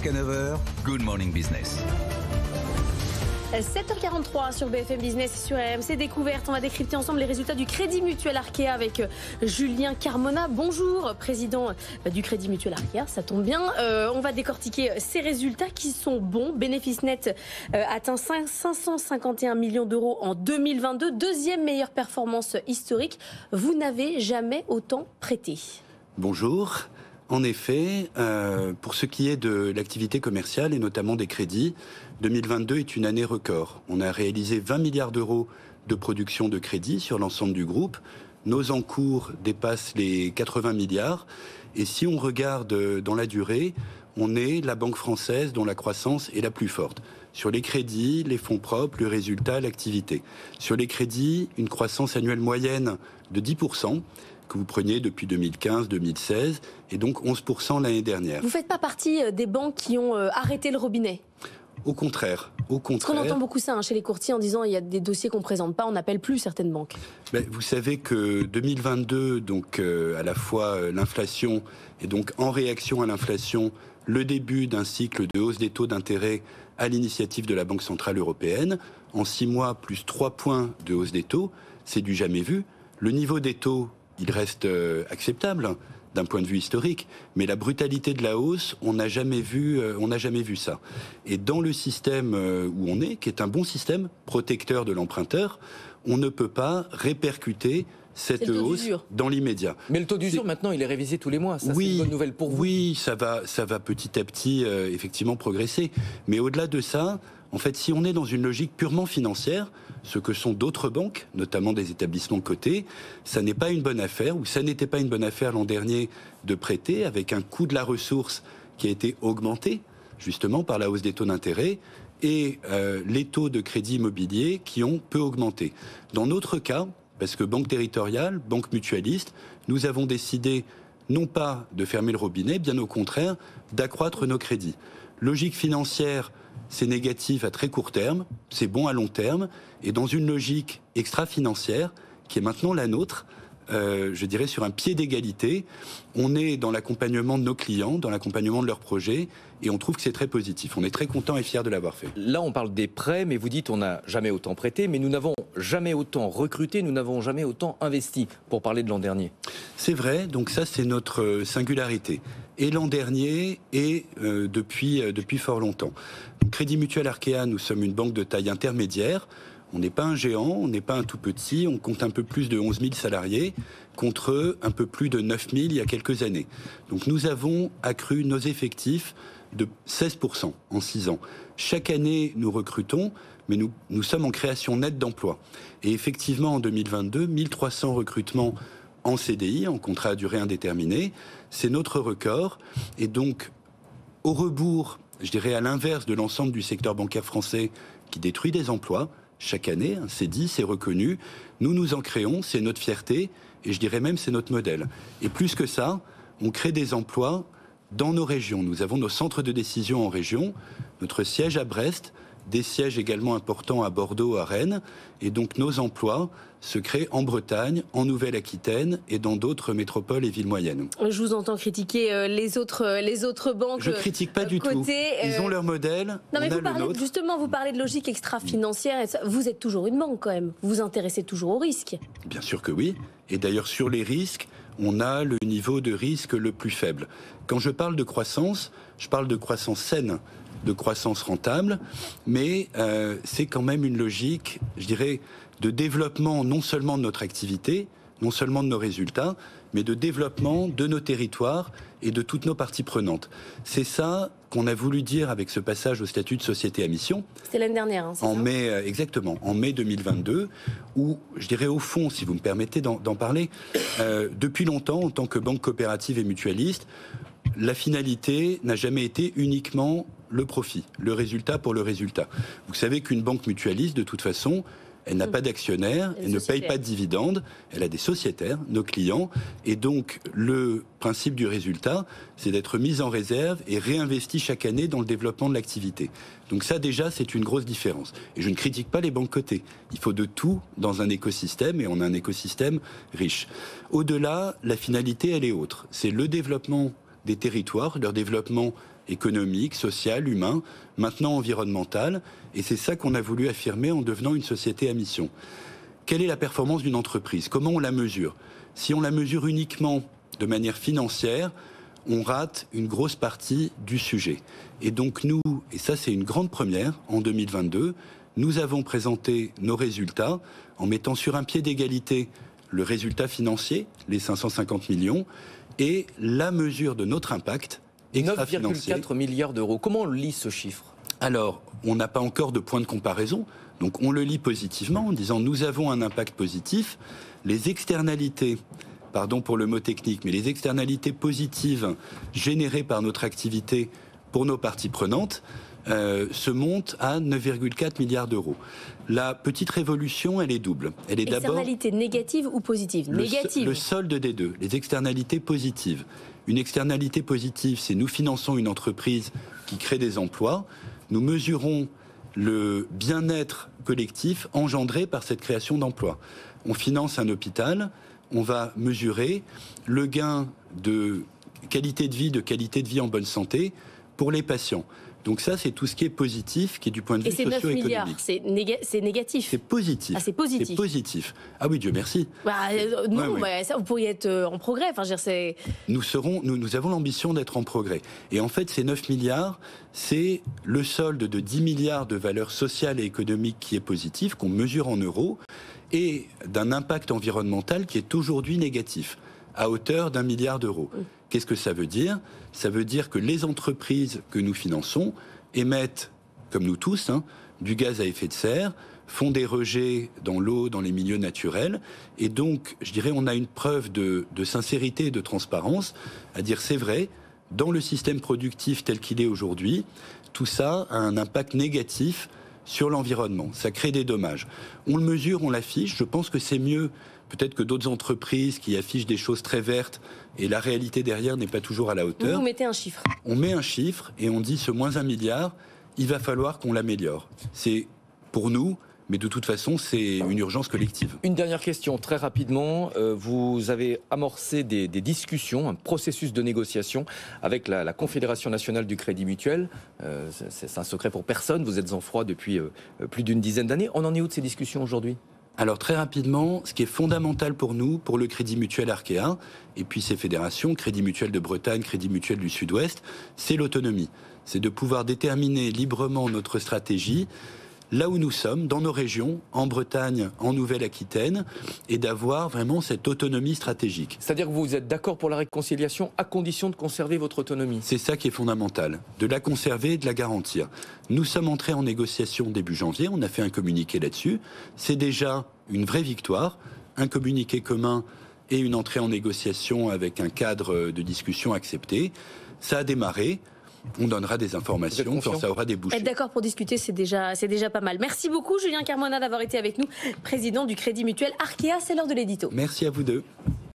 Jusqu'à 9h, Good Morning Business. 7h43 sur BFM Business, sur RMC Découverte. On va décrypter ensemble les résultats du Crédit Mutuel Arkea avec Julien Carmona. Bonjour, président du Crédit Mutuel Arkea, ça tombe bien. On va décortiquer ces résultats qui sont bons. Bénéfice net atteint 551 millions d'euros en 2022. Deuxième meilleure performance historique. Vous n'avez jamais autant prêté. Bonjour. En effet, pour ce qui est de l'activité commerciale et notamment des crédits, 2022 est une année record. On a réalisé 20 milliards d'euros de production de crédit sur l'ensemble du groupe. Nos encours dépassent les 80 milliards. Et si on regarde dans la durée, on est la banque française dont la croissance est la plus forte. Sur les crédits, les fonds propres, le résultat, l'activité. Sur les crédits, une croissance annuelle moyenne de 10%. Que vous preniez depuis 2015-2016, et donc 11% l'année dernière. Vous ne faites pas partie des banques qui ont arrêté le robinet ? Au contraire. Parce qu'on entend beaucoup ça chez les courtiers en disant il y a des dossiers qu'on ne présente pas, on n'appelle plus certaines banques. Vous savez que 2022, donc à la fois l'inflation, et donc en réaction à l'inflation, le début d'un cycle de hausse des taux d'intérêt à l'initiative de la Banque Centrale Européenne. En 6 mois, plus 3 points de hausse des taux, c'est du jamais vu. Le niveau des taux, il reste acceptable d'un point de vue historique, mais la brutalité de la hausse, on n'a jamais vu ça. Et dans le système où on est, qui est un bon système protecteur de l'emprunteur, on ne peut pas répercuter cette hausse dans l'immédiat. Mais le taux d'usure, maintenant, il est révisé tous les mois. Ça, oui, c'est une bonne nouvelle pour vous. Oui, ça va petit à petit, effectivement, progresser. Mais au-delà de ça, en fait, si on est dans une logique purement financière, ce que sont d'autres banques, notamment des établissements cotés, ça n'est pas une bonne affaire, ou ça n'était pas une bonne affaire l'an dernier de prêter, avec un coût de la ressource qui a été augmenté, justement, par la hausse des taux d'intérêt, et les taux de crédit immobilier qui ont peu augmenté. Dans notre cas, parce que banque territoriale, banque mutualiste, nous avons décidé non pas de fermer le robinet, bien au contraire, d'accroître nos crédits. Logique financière, c'est négatif à très court terme, c'est bon à long terme, et dans une logique extra-financière, qui est maintenant la nôtre, je dirais sur un pied d'égalité, on est dans l'accompagnement de nos clients, dans l'accompagnement de leurs projets, et on trouve que c'est très positif. On est très content et fiers de l'avoir fait. Là, on parle des prêts, mais vous dites on n'a jamais autant prêté, mais nous n'avons jamais autant recruté, nous n'avons jamais autant investi, pour parler de l'an dernier. C'est vrai, donc ça c'est notre singularité. Et l'an dernier, et depuis fort longtemps. Donc, Crédit Mutuel Arkea, nous sommes une banque de taille intermédiaire. On n'est pas un géant, on n'est pas un tout petit, on compte un peu plus de 11 000 salariés, contre un peu plus de 9 000 il y a quelques années. Donc nous avons accru nos effectifs de 16% en 6 ans. Chaque année, nous recrutons, mais nous sommes en création nette d'emplois. Et effectivement, en 2022, 1300 recrutements en CDI, en contrat à durée indéterminée, c'est notre record. Et donc, au rebours, je dirais à l'inverse de l'ensemble du secteur bancaire français qui détruit des emplois, chaque année, c'est dit, c'est reconnu, nous en créons, c'est notre fierté, et je dirais même c'est notre modèle. Et plus que ça, on crée des emplois dans nos régions. Nous avons nos centres de décision en région, notre siège à Brest, des sièges également importants à Bordeaux, à Rennes, et donc nos emplois se créent en Bretagne, en Nouvelle-Aquitaine et dans d'autres métropoles et villes moyennes. Je vous entends critiquer les autres banques. Je critique pas du tout. Ils ont leur modèle. Non mais vous parlez de logique extra-financière. Vous êtes toujours une banque quand même. Vous vous intéressez toujours aux risques. Bien sûr que oui. Et d'ailleurs sur les risques, on a le niveau de risque le plus faible. Quand je parle de croissance, je parle de croissance saine, de croissance rentable, mais c'est quand même une logique, je dirais, de développement non seulement de notre activité, non seulement de nos résultats, mais de développement de nos territoires et de toutes nos parties prenantes. C'est ça qu'on a voulu dire avec ce passage au statut de société à mission. C'était l'année dernière, c'est en ça mai, exactement, en mai 2022, où, je dirais au fond, si vous me permettez d'en parler, depuis longtemps, en tant que banque coopérative et mutualiste, la finalité n'a jamais été uniquement le profit, le résultat pour le résultat. Vous savez qu'une banque mutualiste, de toute façon, elle n'a pas d'actionnaires, elle ne paye pas de dividendes, elle a des sociétaires, nos clients, et donc le principe du résultat, c'est d'être mis en réserve et réinvesti chaque année dans le développement de l'activité. Donc ça déjà, c'est une grosse différence. Et je ne critique pas les banques cotées. Il faut de tout dans un écosystème, et on a un écosystème riche. Au-delà, la finalité, elle est autre. C'est le développement des territoires, leur développement économique, social, humain, maintenant environnemental. Et c'est ça qu'on a voulu affirmer en devenant une société à mission. Quelle est la performance d'une entreprise? Comment on la mesure? Si on la mesure uniquement de manière financière, on rate une grosse partie du sujet. Et donc nous, et ça c'est une grande première, en 2022, nous avons présenté nos résultats en mettant sur un pied d'égalité le résultat financier, les 550 millions, et la mesure de notre impact extra-financier. 9,4 milliards d'euros. Comment on lit ce chiffre? Alors, on n'a pas encore de point de comparaison, donc on le lit positivement en disant nous avons un impact positif. Les externalités, pardon pour le mot technique, mais les externalités positives générées par notre activité pour nos parties prenantes se montent à 9,4 milliards d'euros. La petite révolution, elle est double. Elle est d'abord externalités négatives ou positives? Négatives. Le solde des deux, les externalités positives. Une externalité positive, c'est nous finançons une entreprise qui crée des emplois. Nous mesurons le bien-être collectif engendré par cette création d'emplois. On finance un hôpital, on va mesurer le gain de qualité de vie en bonne santé pour les patients. Donc ça, c'est tout ce qui est positif, qui est du point de vue socio-économique. Et c'est 9 milliards, c'est négatif. C'est positif. Ah, c'est positif. C'est positif. Ah oui, Dieu merci. Non, ouais. mais ça, vous pourriez être en progrès. Enfin, je veux dire, nous avons l'ambition d'être en progrès. Et en fait, ces 9 milliards, c'est le solde de 10 milliards de valeur sociale et économique qui est positif, qu'on mesure en euros, et d'un impact environnemental qui est aujourd'hui négatif, à hauteur d'1 milliard d'euros. Qu'est-ce que ça veut dire? Ça veut dire que les entreprises que nous finançons émettent, comme nous tous, du gaz à effet de serre, font des rejets dans l'eau, dans les milieux naturels. Et donc, je dirais, on a une preuve de sincérité et de transparence à dire c'est vrai, dans le système productif tel qu'il est aujourd'hui, tout ça a un impact négatif sur l'environnement. Ça crée des dommages. On le mesure, on l'affiche. Je pense que c'est mieux peut-être que d'autres entreprises qui affichent des choses très vertes et la réalité derrière n'est pas toujours à la hauteur. Vous mettez un chiffre. On met un chiffre et on dit ce moins 1 milliard, il va falloir qu'on l'améliore. C'est pour nous, mais de toute façon, c'est une urgence collective. Une dernière question, très rapidement. Vous avez amorcé des discussions, un processus de négociation avec la Confédération nationale du crédit mutuel. C'est un secret pour personne, vous êtes en froid depuis plus d'une dizaine d'années. On en est où de ces discussions aujourd'hui ? Alors très rapidement, ce qui est fondamental pour nous, pour le Crédit Mutuel Arkea, et puis ses fédérations, Crédit Mutuel de Bretagne, Crédit Mutuel du Sud-Ouest, c'est l'autonomie. C'est de pouvoir déterminer librement notre stratégie, là où nous sommes, dans nos régions, en Bretagne, en Nouvelle-Aquitaine, et d'avoir vraiment cette autonomie stratégique. C'est-à-dire que vous êtes d'accord pour la réconciliation à condition de conserver votre autonomie? C'est ça qui est fondamental, de la conserver et de la garantir. Nous sommes entrés en négociation début janvier, on a fait un communiqué là-dessus. C'est déjà une vraie victoire, un communiqué commun et une entrée en négociation avec un cadre de discussion accepté. Ça a démarré. On donnera des informations quand ça aura débouché. Être d'accord pour discuter, c'est déjà pas mal. Merci beaucoup, Julien Carmona, d'avoir été avec nous, président du Crédit Mutuel Arkea. C'est l'heure de l'édito. Merci à vous deux.